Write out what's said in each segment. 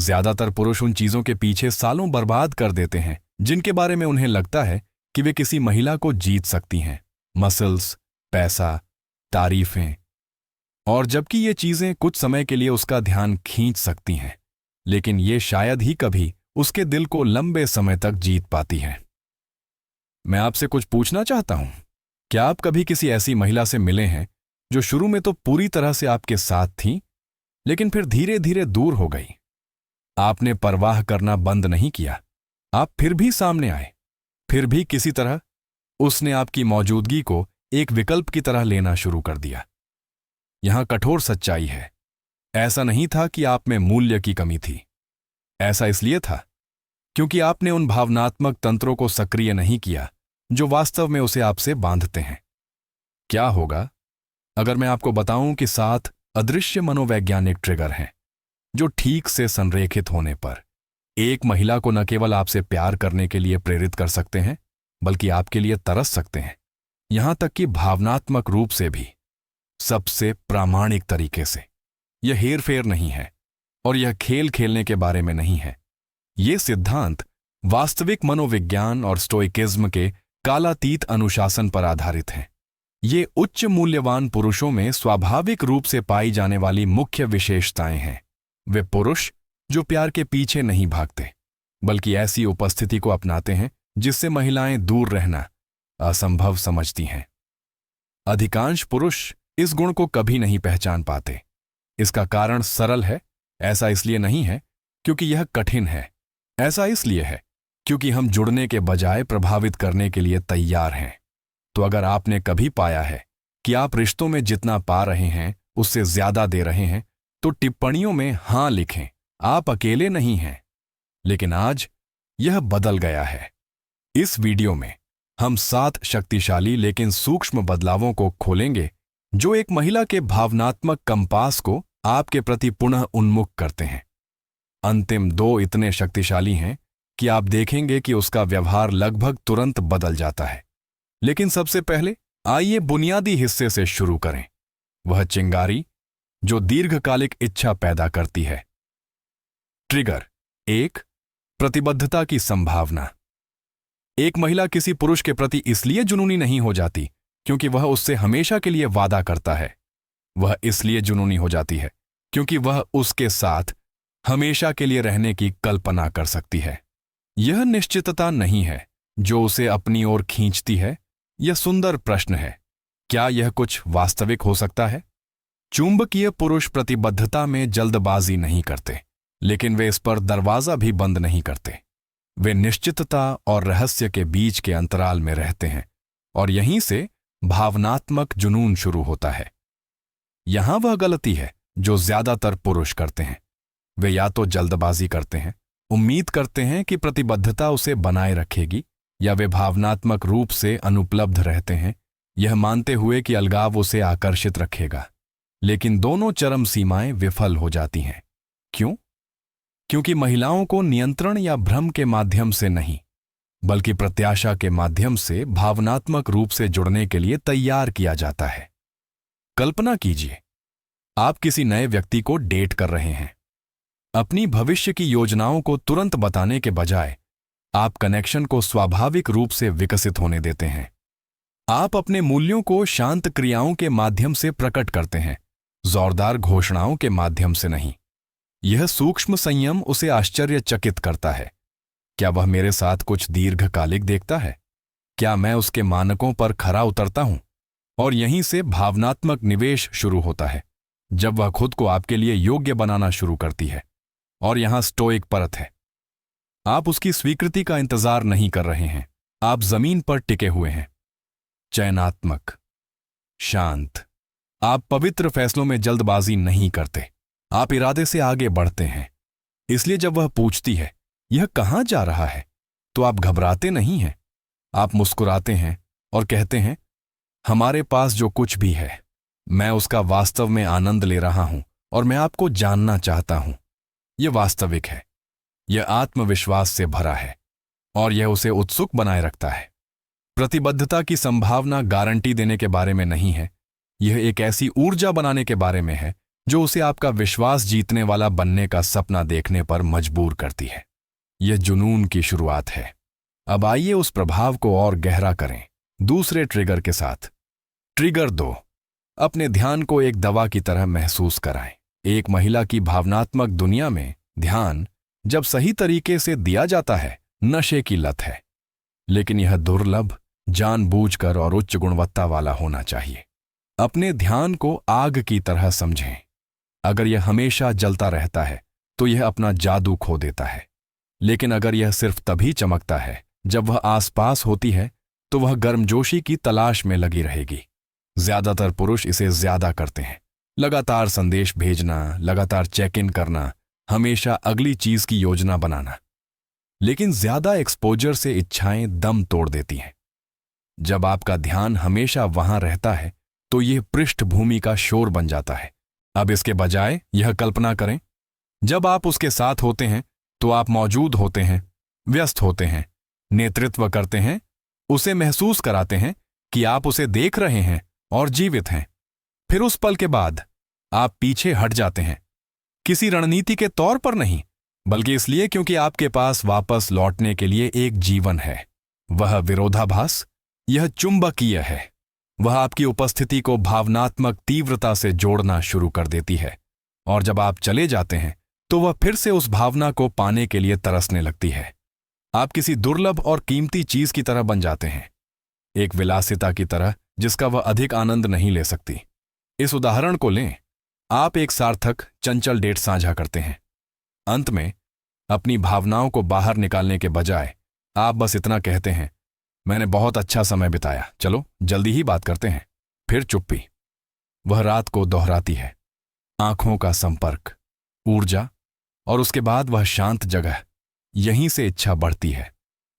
ज्यादातर पुरुष उन चीजों के पीछे सालों बर्बाद कर देते हैं जिनके बारे में उन्हें लगता है कि वे किसी महिला को जीत सकती हैं। मसल्स, पैसा, तारीफें। और जबकि ये चीजें कुछ समय के लिए उसका ध्यान खींच सकती हैं, लेकिन ये शायद ही कभी उसके दिल को लंबे समय तक जीत पाती हैं। मैं आपसे कुछ पूछना चाहता हूं, क्या आप कभी किसी ऐसी महिला से मिले हैं जो शुरू में तो पूरी तरह से आपके साथ थी, लेकिन फिर धीरे धीरे दूर हो गई? आपने परवाह करना बंद नहीं किया, आप फिर भी सामने आए, फिर भी किसी तरह उसने आपकी मौजूदगी को एक विकल्प की तरह लेना शुरू कर दिया। यहां कठोर सच्चाई है, ऐसा नहीं था कि आप में मूल्य की कमी थी। ऐसा इसलिए था क्योंकि आपने उन भावनात्मक तंत्रों को सक्रिय नहीं किया जो वास्तव में उसे आपसे बांधते हैं। क्या होगा अगर मैं आपको बताऊं कि 7 अदृश्य मनोवैज्ञानिक ट्रिगर हैं जो ठीक से संरेखित होने पर एक महिला को न केवल आपसे प्यार करने के लिए प्रेरित कर सकते हैं, बल्कि आपके लिए तरस सकते हैं, यहां तक कि भावनात्मक रूप से भी, सबसे प्रामाणिक तरीके से। यह हेरफेर नहीं है और यह खेल खेलने के बारे में नहीं है। ये सिद्धांत वास्तविक मनोविज्ञान और स्टोइकिज्म के कालातीत अनुशासन पर आधारित हैं। ये उच्च मूल्यवान पुरुषों में स्वाभाविक रूप से पाई जाने वाली मुख्य विशेषताएं हैं। वे पुरुष जो प्यार के पीछे नहीं भागते, बल्कि ऐसी उपस्थिति को अपनाते हैं जिससे महिलाएं दूर रहना असंभव समझती हैं। अधिकांश पुरुष इस गुण को कभी नहीं पहचान पाते। इसका कारण सरल है। ऐसा इसलिए नहीं है क्योंकि यह कठिन है, ऐसा इसलिए है क्योंकि हम जुड़ने के बजाय प्रभावित करने के लिए तैयार हैं। तो अगर आपने कभी पाया है कि आप रिश्तों में जितना पा रहे हैं उससे ज्यादा दे रहे हैं, तो टिप्पणियों में हां लिखें, आप अकेले नहीं हैं। लेकिन आज यह बदल गया है। इस वीडियो में हम 7 शक्तिशाली लेकिन सूक्ष्म बदलावों को खोलेंगे जो एक महिला के भावनात्मक कंपास को आपके प्रति पुनः उन्मुख करते हैं। अंतिम 2 इतने शक्तिशाली हैं कि आप देखेंगे कि उसका व्यवहार लगभग तुरंत बदल जाता है। लेकिन सबसे पहले आइए बुनियादी हिस्से से शुरू करें, वह चिंगारी जो दीर्घकालिक इच्छा पैदा करती है। ट्रिगर 1, प्रतिबद्धता की संभावना। एक महिला किसी पुरुष के प्रति इसलिए जुनूनी नहीं हो जाती क्योंकि वह उससे हमेशा के लिए वादा करता है। वह इसलिए जुनूनी हो जाती है क्योंकि वह उसके साथ हमेशा के लिए रहने की कल्पना कर सकती है। यह निश्चितता नहीं है जो उसे अपनी ओर खींचती है। यह सुंदर प्रश्न है, क्या यह कुछ वास्तविक हो सकता है? चुंबकीय पुरुष प्रतिबद्धता में जल्दबाजी नहीं करते, लेकिन वे इस पर दरवाजा भी बंद नहीं करते। वे निश्चितता और रहस्य के बीच के अंतराल में रहते हैं, और यहीं से भावनात्मक जुनून शुरू होता है। यहां वह गलती है जो ज्यादातर पुरुष करते हैं। वे या तो जल्दबाजी करते हैं, उम्मीद करते हैं कि प्रतिबद्धता उसे बनाए रखेगी, या वे भावनात्मक रूप से अनुपलब्ध रहते हैं, यह मानते हुए कि अलगाव उसे आकर्षित रखेगा। लेकिन दोनों चरम सीमाएं विफल हो जाती हैं। क्यों? क्योंकि महिलाओं को नियंत्रण या भ्रम के माध्यम से नहीं, बल्कि प्रत्याशा के माध्यम से भावनात्मक रूप से जुड़ने के लिए तैयार किया जाता है। कल्पना कीजिए, आप किसी नए व्यक्ति को डेट कर रहे हैं। अपनी भविष्य की योजनाओं को तुरंत बताने के बजाय आप कनेक्शन को स्वाभाविक रूप से विकसित होने देते हैं। आप अपने मूल्यों को शांत क्रियाओं के माध्यम से प्रकट करते हैं, जोरदार घोषणाओं के माध्यम से नहीं। यह सूक्ष्म संयम उसे आश्चर्यचकित करता है। क्या वह मेरे साथ कुछ दीर्घकालिक देखता है? क्या मैं उसके मानकों पर खरा उतरता हूं? और यहीं से भावनात्मक निवेश शुरू होता है, जब वह खुद को आपके लिए योग्य बनाना शुरू करती है। और यहां स्टोइक परत है। आप उसकी स्वीकृति का इंतजार नहीं कर रहे हैं, आप जमीन पर टिके हुए हैं। चयनात्मक, शांत। आप पवित्र फैसलों में जल्दबाजी नहीं करते, आप इरादे से आगे बढ़ते हैं। इसलिए जब वह पूछती है, यह कहां जा रहा है, तो आप घबराते नहीं हैं। आप मुस्कुराते हैं और कहते हैं, हमारे पास जो कुछ भी है, मैं उसका वास्तव में आनंद ले रहा हूं और मैं आपको जानना चाहता हूं। यह वास्तविक है, यह आत्मविश्वास से भरा है और यह उसे उत्सुक बनाए रखता है। प्रतिबद्धता की संभावना गारंटी देने के बारे में नहीं है, यह एक ऐसी ऊर्जा बनाने के बारे में है जो उसे आपका विश्वास जीतने वाला बनने का सपना देखने पर मजबूर करती है। यह जुनून की शुरुआत है। अब आइए उस प्रभाव को और गहरा करें दूसरे ट्रिगर के साथ। ट्रिगर 2, अपने ध्यान को एक दवा की तरह महसूस कराएं। एक महिला की भावनात्मक दुनिया में ध्यान जब सही तरीके से दिया जाता है नशे की लत है, लेकिन यह दुर्लभ, जानबूझकर और उच्च गुणवत्ता वाला होना चाहिए। अपने ध्यान को आग की तरह समझें। अगर यह हमेशा जलता रहता है तो यह अपना जादू खो देता है, लेकिन अगर यह सिर्फ तभी चमकता है जब वह आसपास होती है तो वह गर्मजोशी की तलाश में लगी रहेगी। ज्यादातर पुरुष इसे ज्यादा करते हैं, लगातार संदेश भेजना, लगातार चेक इन करना, हमेशा अगली चीज की योजना बनाना। लेकिन ज्यादा एक्सपोजर से इच्छाएं दम तोड़ देती हैं। जब आपका ध्यान हमेशा वहां रहता है तो यह पृष्ठभूमि का शोर बन जाता है। अब इसके बजाय यह कल्पना करें, जब आप उसके साथ होते हैं तो आप मौजूद होते हैं, व्यस्त होते हैं, नेतृत्व करते हैं, उसे महसूस कराते हैं कि आप उसे देख रहे हैं और जीवित हैं। फिर उस पल के बाद आप पीछे हट जाते हैं, किसी रणनीति के तौर पर नहीं, बल्कि इसलिए क्योंकि आपके पास वापस लौटने के लिए एक जीवन है। वह विरोधाभास, यह चुंबकीय है। वह आपकी उपस्थिति को भावनात्मक तीव्रता से जोड़ना शुरू कर देती है, और जब आप चले जाते हैं तो वह फिर से उस भावना को पाने के लिए तरसने लगती है। आप किसी दुर्लभ और कीमती चीज की तरह बन जाते हैं, एक विलासिता की तरह जिसका वह अधिक आनंद नहीं ले सकती। इस उदाहरण को लें, आप एक सार्थक चंचल डेट साझा करते हैं। अंत में अपनी भावनाओं को बाहर निकालने के बजाय आप बस इतना कहते हैं, मैंने बहुत अच्छा समय बिताया, चलो जल्दी ही बात करते हैं। फिर चुप्पी। वह रात को दोहराती है, आंखों का संपर्क, ऊर्जा, और उसके बाद वह शांत जगह। यहीं से इच्छा बढ़ती है।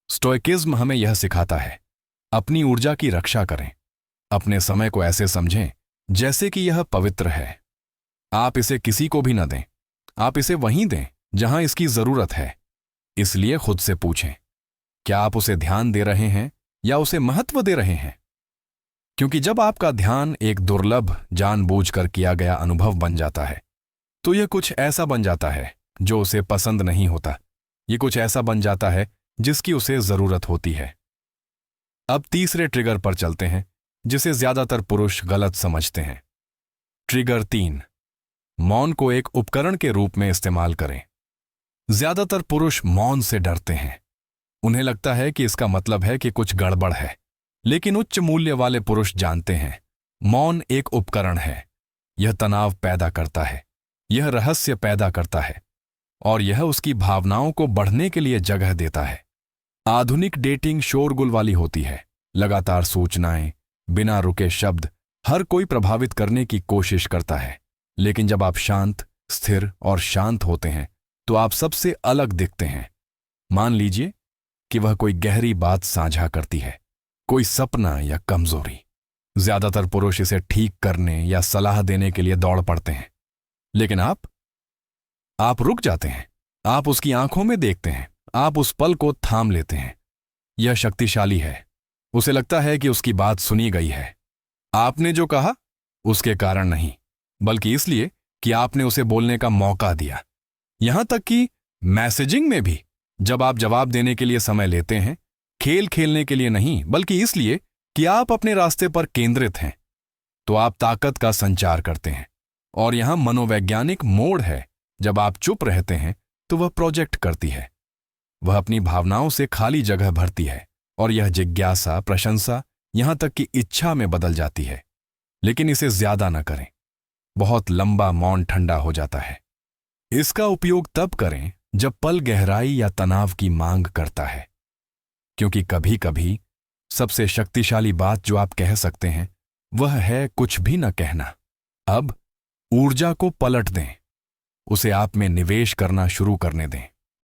स्टोइकिज्म हमें यह सिखाता है, अपनी ऊर्जा की रक्षा करें। अपने समय को ऐसे समझें जैसे कि यह पवित्र है। आप इसे किसी को भी न दें, आप इसे वहीं दें जहां इसकी जरूरत है। इसलिए खुद से पूछें, क्या आप उसे ध्यान दे रहे हैं या उसे महत्व दे रहे हैं? क्योंकि जब आपका ध्यान एक दुर्लभ, जानबूझकर किया गया अनुभव बन जाता है तो यह कुछ ऐसा बन जाता है जो उसे पसंद नहीं होता। यह कुछ ऐसा बन जाता है जिसकी उसे जरूरत होती है। अब तीसरे ट्रिगर पर चलते हैं जिसे ज्यादातर पुरुष गलत समझते हैं। ट्रिगर 3, मौन को एक उपकरण के रूप में इस्तेमाल करें। ज्यादातर पुरुष मौन से डरते हैं। उन्हें लगता है कि इसका मतलब है कि कुछ गड़बड़ है, लेकिन उच्च मूल्य वाले पुरुष जानते हैं, मौन एक उपकरण है। यह तनाव पैदा करता है, यह रहस्य पैदा करता है, और यह उसकी भावनाओं को बढ़ने के लिए जगह देता है। आधुनिक डेटिंग शोरगुल वाली होती है। लगातार सूचनाएं, बिना रुके शब्द, हर कोई प्रभावित करने की कोशिश करता है। लेकिन जब आप शांत, स्थिर और शांत होते हैं तो आप सबसे अलग दिखते हैं। मान लीजिए कि वह कोई गहरी बात साझा करती है, कोई सपना या कमजोरी। ज्यादातर पुरुष इसे ठीक करने या सलाह देने के लिए दौड़ पड़ते हैं, लेकिन आप रुक जाते हैं। आप उसकी आंखों में देखते हैं, आप उस पल को थाम लेते हैं। यह शक्तिशाली है। उसे लगता है कि उसकी बात सुनी गई है। आपने जो कहा उसके कारण नहीं, बल्कि इसलिए कि आपने उसे बोलने का मौका दिया। यहां तक कि मैसेजिंग में भी, जब आप जवाब देने के लिए समय लेते हैं, खेल खेलने के लिए नहीं बल्कि इसलिए कि आप अपने रास्ते पर केंद्रित हैं, तो आप ताकत का संचार करते हैं। और यहां मनोवैज्ञानिक मोड़ है। जब आप चुप रहते हैं तो वह प्रोजेक्ट करती है। वह अपनी भावनाओं से खाली जगह भरती है, और यह जिज्ञासा, प्रशंसा, यहां तक कि इच्छा में बदल जाती है। लेकिन इसे ज्यादा न करें। बहुत लंबा मौन ठंडा हो जाता है। इसका उपयोग तब करें जब पल गहराई या तनाव की मांग करता है, क्योंकि कभी कभी सबसे शक्तिशाली बात जो आप कह सकते हैं वह है कुछ भी न कहना। अब ऊर्जा को पलट दें, उसे आप में निवेश करना शुरू करने दें।